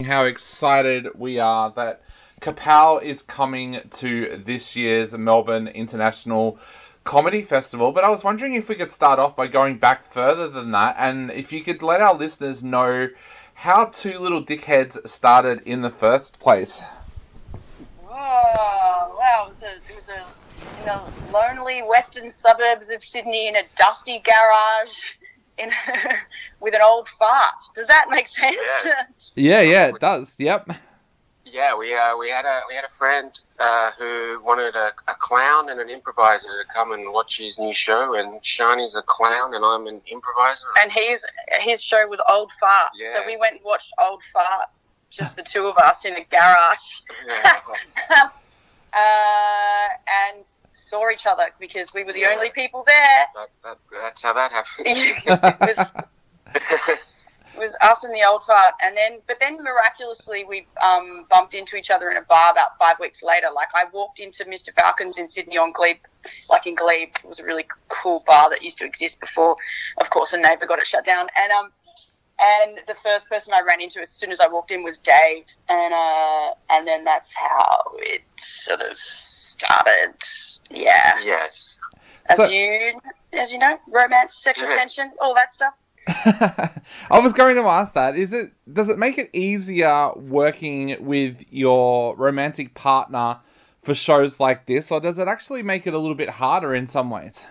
how excited we are that Kapow is coming to this year's Melbourne International Comedy Festival. But I was wondering if we could start off by going back further than that, and if you could let our listeners know how Two Little Dickheads started in the first place. Oh, wow, it was in the lonely western suburbs of Sydney in a dusty garage with an old fart. Does that make sense? Yes. Yeah, it does. Yep. Yeah, we had a friend who wanted a clown and an improviser to come and watch his new show, and Shani's a clown and I'm an improviser. And his show was Old Fart, yes. So we went and watched Old Fart, just the two of us in a garage, and saw each other because we were the only people there. That's how that happened. It was us and the Old Fart, but then miraculously we bumped into each other in a bar about 5 weeks later. Like, I walked into Mr. Falcon's in Sydney on Glebe, like in Glebe. It was a really cool bar that used to exist before, of course, a neighbour got it shut down. And the first person I ran into as soon as I walked in was Dave, and then that's how it sort of started. Yeah. Yes. As you know, romance, sexual tension, all that stuff. I was going to ask that. Does it make it easier working with your romantic partner for shows like this, or does it actually make it a little bit harder in some ways?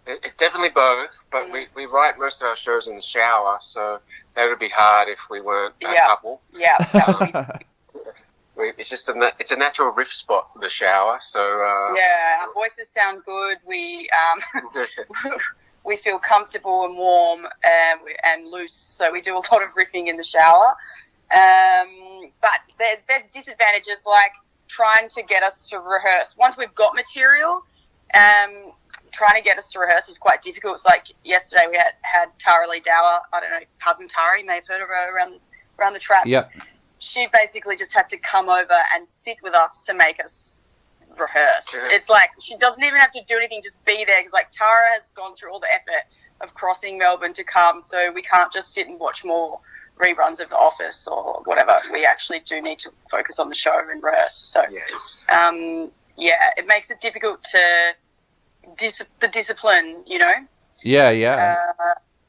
It definitely both, but we write most of our shows in the shower, so that would be hard if we weren't a couple. Yeah, that would be... It's a natural riff spot, the shower. So our voices sound good. We feel comfortable and warm and loose, so we do a lot of riffing in the shower. But there's disadvantages, like trying to get us to rehearse. Once we've got material, trying to get us to rehearse is quite difficult. It's like yesterday we had Tara Lee Dower, I don't know, cousin Tara, you may have heard of her around the traps. Yep. She basically just had to come over and sit with us to make us rehearse. Sure. It's like she doesn't even have to do anything, just be there, because like Tara has gone through all the effort of crossing Melbourne to come, so we can't just sit and watch more reruns of The Office or whatever. We actually do need to focus on the show and rehearse. So yes. It makes it difficult to the discipline, you know.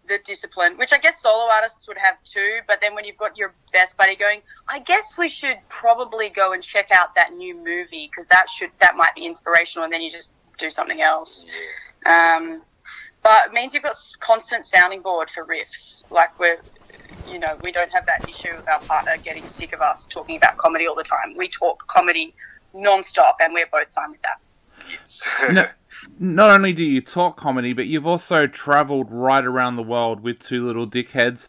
The discipline, which I guess solo artists would have too, but then when you've got your best buddy going, I guess we should probably go and check out that new movie because that might be inspirational, and then you just do something else. Yeah. But it means you've got constant sounding board for riffs. Like we don't have that issue of our partner getting sick of us talking about comedy all the time. We talk comedy non-stop, and we're both fine with that. Yes. No, not only do you talk comedy, but you've also travelled right around the world with Two Little Dickheads.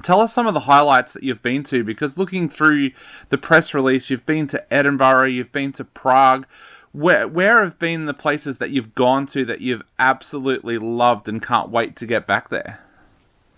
Tell us some of the highlights that you've been to, because looking through the press release, you've been to Edinburgh, you've been to Prague. Where have been the places that you've gone to that you've absolutely loved and can't wait to get back there?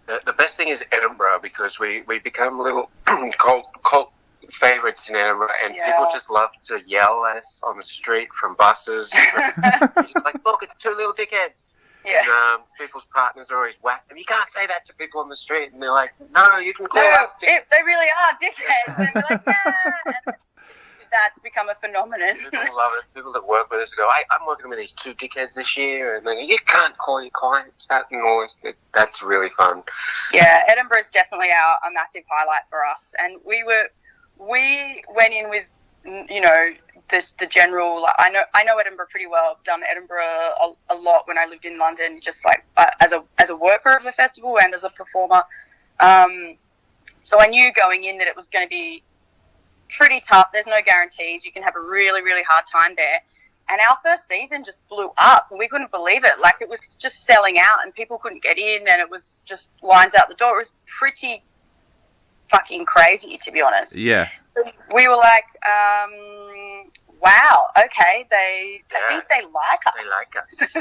The best thing is Edinburgh, because we become little cult favourites in Edinburgh, and people just love to yell at us on the street from buses. It's just like, look, it's Two Little Dickheads. Yeah. And people's partners are always whack them. You can't say that to people on the street, and they're like, no, you can call us dickheads. They really are dickheads. And they're like, yeah. And that's become a phenomenon. People love it. People that work with us go, I'm working with these two dickheads this year, and they go, you can't call your clients that, and all this. That's really fun. Yeah, Edinburgh is definitely a massive highlight for us, and we went in with, you know, the general. Like, I know Edinburgh pretty well. I've done Edinburgh a lot when I lived in London, just like as a worker of the festival and as a performer. So I knew going in that it was going to be pretty tough. There's no guarantees. You can have a really, really hard time there. And our first season just blew up. We couldn't believe it. Like, it was just selling out and people couldn't get in, and it was just lines out the door. It was pretty fucking crazy, to be honest. Yeah. We were like, wow, okay, I think they like us. They like us.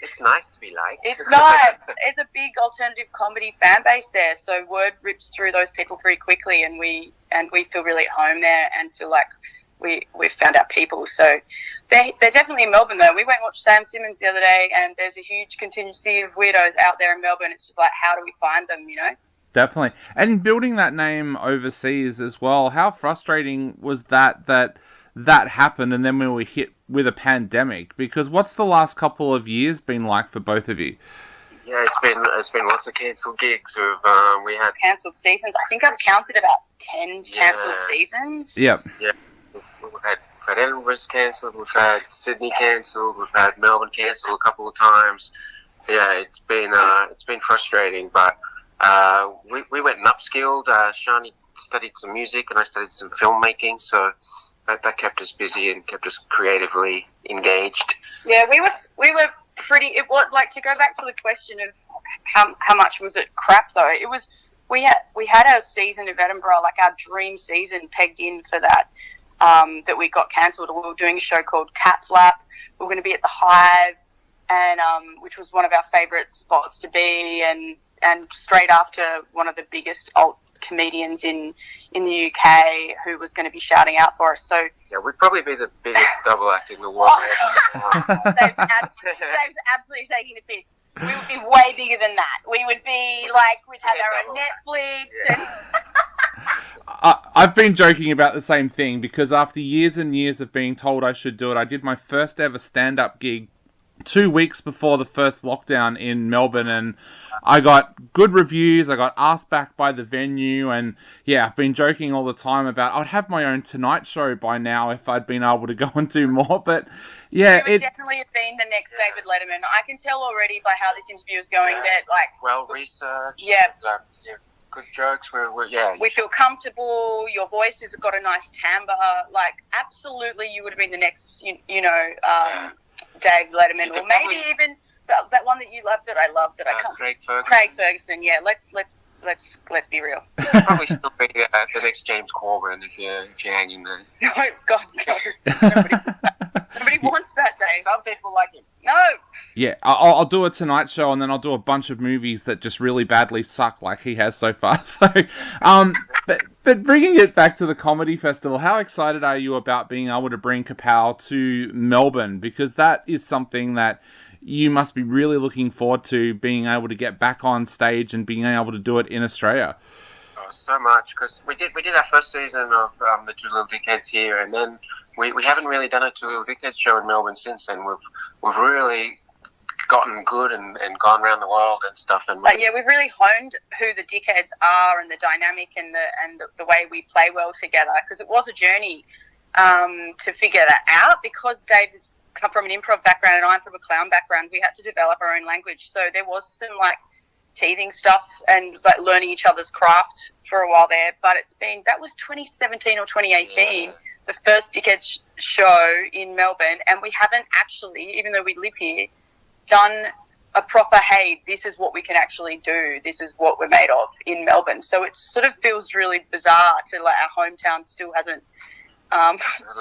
It's nice to be liked. It's nice. There's a big alternative comedy fan base there, so word rips through those people pretty quickly, and we feel really at home there and feel like we've found our people. So they're definitely in Melbourne, though. We went and watched Sam Simmons the other day, and there's a huge contingency of weirdos out there in Melbourne. It's just like, how do we find them, you know? Definitely. And building that name overseas as well, how frustrating was that happened and then we were hit with a pandemic? Because what's the last couple of years been like for both of you? Yeah, it's been lots of cancelled gigs. We had cancelled seasons. I think I've counted about 10 cancelled seasons. Yep. Yeah. We've had Edinburgh's cancelled, we've had Sydney cancelled, we've had Melbourne cancelled a couple of times. Yeah, it's been frustrating, but we went and upskilled. Shani studied some music and I studied some filmmaking, so that kept us busy and kept us creatively engaged. Yeah, we were pretty. It was like, to go back to the question of how much was it crap though. It was we had our season of Edinburgh, like our dream season, pegged in for that. That we got cancelled. We were doing a show called Cat Flap. We were going to be at the Hive, and which was one of our favourite spots to be, and straight after one of the biggest alt comedians in the UK who was going to be shouting out for us. So yeah, we'd probably be the biggest double act in the world. Dave's absolutely taking the piss. We would be way bigger than that. We would be like, we'd have our own Netflix. And I've been joking about the same thing because after years and years of being told I should do it, I did my first ever stand-up gig 2 weeks before the first lockdown in Melbourne, and I got good reviews. I got asked back by the venue, and yeah, I've been joking all the time about I'd have my own Tonight Show by now if I'd been able to go and do more, but yeah. You would definitely have been the next David Letterman. I can tell already by how this interview is going that, like... Well researched. Yeah. Good jokes. We feel comfortable. Your voice has got a nice timbre. Like, absolutely, you would have been the next, Dave Letterman, or maybe even that one that you loved that I loved that I can't. Craig Ferguson. Yeah, let's be real. You could probably still be the next James Corbyn if you're hanging there. No, God, nobody wants that, Dave. Some people like him. No. Yeah, I'll do a Tonight Show and then I'll do a bunch of movies that just really badly suck like he has so far. So, but bringing it back to the comedy festival, how excited are you about being able to bring Kapow to Melbourne? Because that is something that you must be really looking forward to, being able to get back on stage and being able to do it in Australia. Oh, so much, because we did our first season of the Two Little Dickheads here, and then we haven't really done a Two Little Dickheads show in Melbourne since then. We've really gotten good and gone around the world and stuff. And we've really honed who the Dickheads are and the dynamic and the way we play well together, because it was a journey to figure that out, because Dave has come from an improv background and I'm from a clown background. We had to develop our own language, so there was some teething stuff and learning each other's craft for a while there. But that was 2017 or 2018, the first Dickheads show in Melbourne, and we haven't actually, even though we live here, done a proper, hey, this is what we can actually do, this is what we're made of in Melbourne. So it sort of feels really bizarre to our hometown still hasn't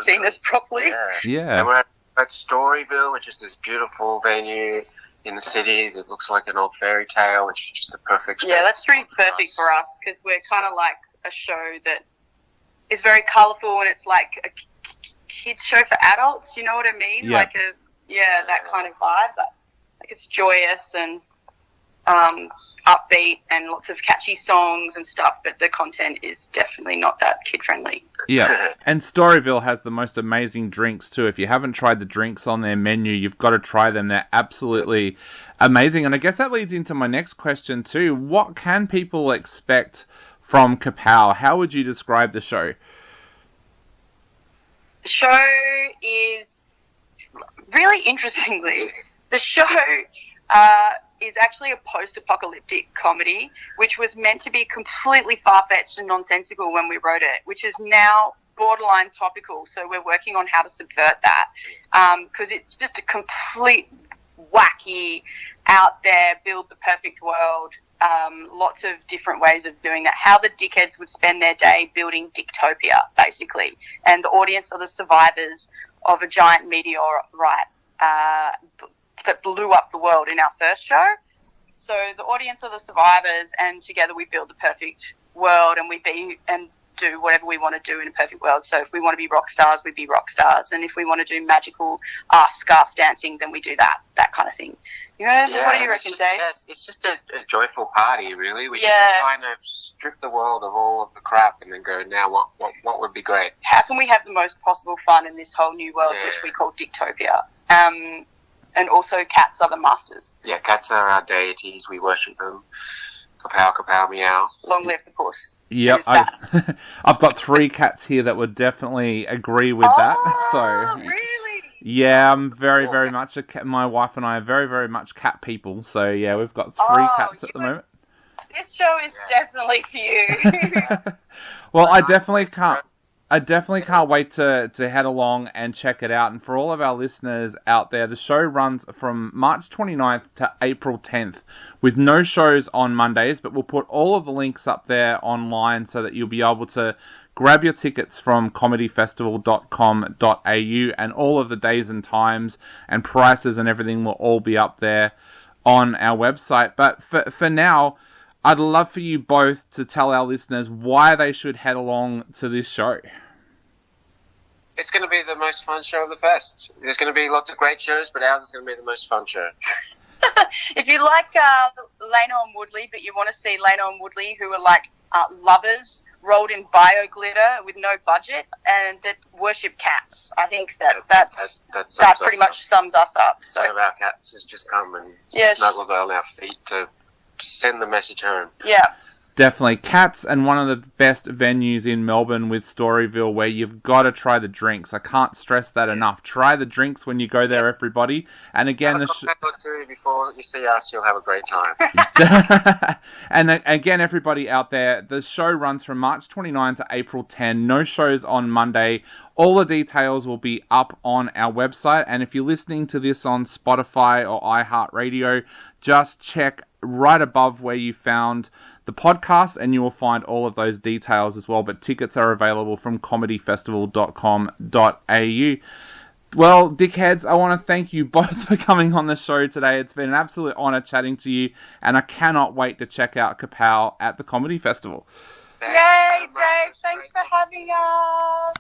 seen us properly. Yeah. And we're at Storyville, which is this beautiful venue in the city that looks like an old fairy tale, which is just the perfect space. Yeah, that's really perfect for us, because we're kind of like a show that is very colourful, and it's like a kids show for adults, you know what I mean? Yeah. That kind of vibe. But it's joyous and upbeat and lots of catchy songs and stuff, but the content is definitely not that kid-friendly. Yeah, and Storyville has the most amazing drinks too. If you haven't tried the drinks on their menu, you've got to try them. They're absolutely amazing. And I guess that leads into my next question too. What can people expect from Kapow? How would you describe the show? The show is, really interestingly, the show is actually a post-apocalyptic comedy, which was meant to be completely far-fetched and nonsensical when we wrote it, which is now borderline topical. So we're working on how to subvert that, because it's just a complete wacky, out there, build the perfect world, lots of different ways of doing that. How the dickheads would spend their day building Dicktopia, basically. And the audience are the survivors of a giant meteorite that blew up the world in our first show. So the audience are the survivors, and together we build the perfect world, and do whatever we want to do in a perfect world. So if we want to be rock stars, we'd be rock stars. And if we want to do magical scarf dancing, then we do that kind of thing. You know, what do you reckon, Dave? Yes, it's just a joyful party, really. We just kind of strip the world of all of the crap and then go, now what would be great? How can we have the most possible fun in this whole new world, which we call Dicktopia? And also cats are the masters. Yeah, cats are our deities. We worship them. Kapow, kapow, meow. Long live the puss. Yep, I've got 3 cats here that would definitely agree with that. So, really? Yeah, I'm very, very much a cat. My wife and I are very, very much cat people. So yeah, we've got 3 cats at the moment. This show is definitely for you. Well, I definitely can't wait to head along and check it out. And for all of our listeners out there, the show runs from March 29th to April 10th with no shows on Mondays, but we'll put all of the links up there online so that you'll be able to grab your tickets from comedyfestival.com.au, and all of the days and times and prices and everything will all be up there on our website. But for now, I'd love for you both to tell our listeners why they should head along to this show. It's going to be the most fun show of the fest. There's going to be lots of great shows, but ours is going to be the most fun show. If you like Leno and Woodley, but you want to see Leno and Woodley, who are like lovers rolled in bio glitter with no budget and that worship cats, I think that pretty much sums us up. So one of our cats has just come and snuggled on our feet to send the message home. Yeah. Definitely. Cats, and one of the best venues in Melbourne with Storyville, where you've got to try the drinks. I can't stress that enough. Try the drinks when you go there, everybody. And again, have a cocktail or two before you see us, you'll have a great time. And again, everybody out there, the show runs from March 29 to April 10. No shows on Monday. All the details will be up on our website. And if you're listening to this on Spotify or iHeartRadio, just check right above where you found the podcast and you will find all of those details as well. But tickets are available from comedyfestival.com.au. Well, dickheads, I want to thank you both for coming on the show today. It's been an absolute honour chatting to you, and I cannot wait to check out Kapow at the Comedy Festival. Yay, Dave! Thanks for having us.